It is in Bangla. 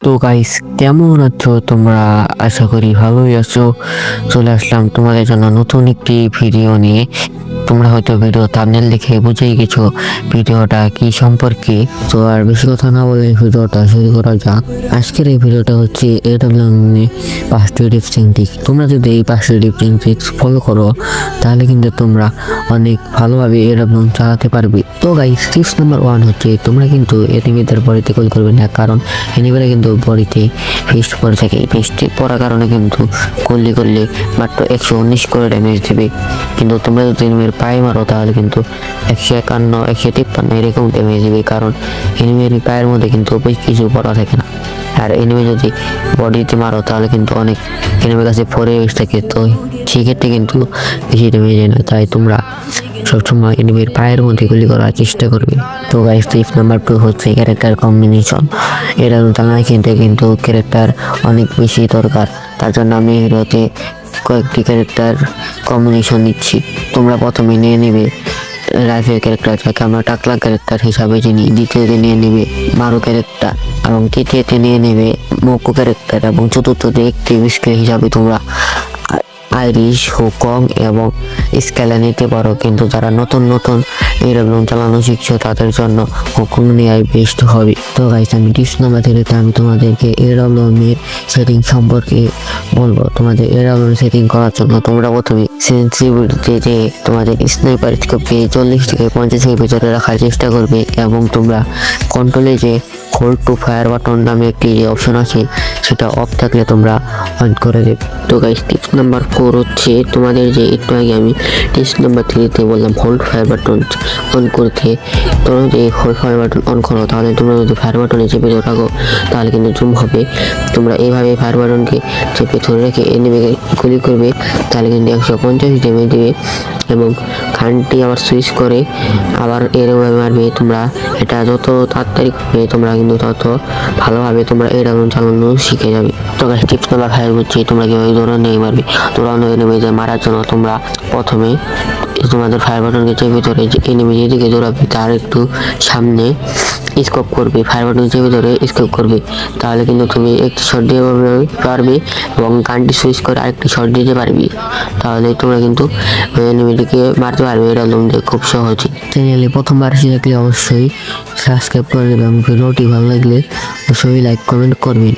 তো গাইস, কেমন আছো তোমরা? আশা করি ভালোই আছো। চলে আসলাম তোমাদের জন্য নতুন একটি ভিডিও নিয়ে। তোমরা হয়তো ভিডিও থাম্বনেল দেখে বুঝেই গেছো ভিডিওটা কি সম্পর্কে। তো আর বেশি কথা না বলে ভিডিওটা শুরু করা যাক। আজকের এই ভিডিওটা হচ্ছে AWM পাঁচটি টিপস ট্রিক্স। তোমরা যদি এই পাঁচটি টিপস ট্রিক্স ফলো করো তাহলে কিন্তু তোমরা অনেক ভালোভাবে AWM চালাতে পারবে। তো গাইস, টিপস নাম্বার 1 হচ্ছে তোমরা কিন্তু এনিমিদের বডিতে কল করবে না, কারণ এনিমিরা কিন্তু বডিতে ফিস্ট পরে থাকে। ফিস্ট পড়ার কারণে কিন্তু করলে মাত্র 119 করে ড্যামেজ দেবে, কিন্তু তোমরা যদি এনিমির পায়ে মারো তাহলে কিন্তু 151 153 এরকম ড্যামেজ দেবে, কারণ এনিমির পায়ের মধ্যে কিন্তু কিছু পড়া থাকে না। আর এনিমি যদি বডিতে মারো তাহলে কিন্তু অনেক এনিমির কাছে ফোরে থাকে, তো সেক্ষেত্রে কিন্তু বেশি ড্যামেজ হয় না। তাই তোমরা সবসময় এনিমির পায়ের মধ্যে গুলি করার চেষ্টা করবে। তো গাইস, টিপ নাম্বার 2 হচ্ছে ক্যারেক্টার কম্বিনেশন। এটা জানাই কিন্তু ক্যারেক্টার অনেক বেশি দরকার। তার জন্য আমি হিরোতে কয়েকটি ক্যারেক্টার কম্বিনেশন দিচ্ছি। তোমরা প্রথমে নিয়ে নেবে রাইফেল ক্যারেক্টার, যাকে আমরা টাকলা ক্যারেক্টার হিসাবে চিনি। দ্বিতীয়তে নিয়ে নেবে মারু ক্যারেক্টার, এবং তৃতীয়তে নিয়ে নেবে মোকো ক্যারেক্টার, এবং চতুর্থতে একটি স্কিল হিসাবে তোমরা আইরিশ, হুকং এবং স্কেলা নিতে পারো। কিন্তু যারা নতুন এরকম চালানো শিখছো তাদের জন্য হুকং নেওয়াই বেস্ট হবে। তো গাইস, আমি টিপস নাম্বার 3 আমি তোমাদেরকে এরকম এর সেটিং সম্পর্কে বলবো। তোমাদের এরকম সেটিং করার জন্য তোমরা প্রথমে সেন্সিটিভিটিতে তোমাদের স্নাইপার স্কোপকে 40 থেকে 50 এর ভিতরে রাখার চেষ্টা করবে, এবং তোমরা কন্ট্রোলে যে হোল্ড টু ফায়ার বাটন নামে একটি অপশন আছে সেটা অফ থাকলে তোমরা অন করে দেবে। তো গাইস, টিপস নাম্বার 4 হচ্ছে তোমাদের যে একটু আগে আমি টিপস নাম্বার 3 বললাম হোল্ড ফায়ার বাটন অন করতে। তোমরা যদি হোল্ড ফায়ার বাটন অন করো তাহলে তোমরা যদি ফায়ার বাটনে চেপে ধরে রাখো তাহলে কিন্তু জুম হবে। তোমরা এইভাবে ফায়ার বাটনকে চেপে ধরে রেখে এনিমিকে গুলি করবে, তাহলে কিন্তু 150 ড্যামেজ দেবে, এবং খানটি আবার সুইচ করে আবার এরকমভাবে মারবে। তোমরা এটা যত তাড়াতাড়ি করবে তোমরা কিন্তু তত ভালোভাবে তোমরা এরকম চালানো শিখে যাবে। তো গাইস, টিপস নাম্বার 5 হচ্ছে তোমরা কিভাবে দৌড়ানো মারবে। দৌড়ানো এনিমিতে মারার জন্য তোমরা প্রথমে তোমাদের ফায়ার বাটনকে চেপে ধরে যে এনিমি যেদিকে দৌড়াবে তার একটু সামনে স্কোপ করবে, ফায়ার বাটন চেপে ধরে স্কোপ করবে, তাহলে কিন্তু তুমি একটি শট দিয়ে পারবে, এবং গানটি সুইচ করে আরেকটি শট দিতে পারবে। তাহলে তোমরা কিন্তু এনিমিটিকে মারতে পারবে। এটা তোমাদের খুব সহজে। চ্যানেলে প্রথমবার এসে থাকলে অবশ্যই সাবস্ক্রাইব করে দেবে, এবং ভিডিওটি ভালো লাগলে অবশ্যই লাইক কমেন্ট করবেন।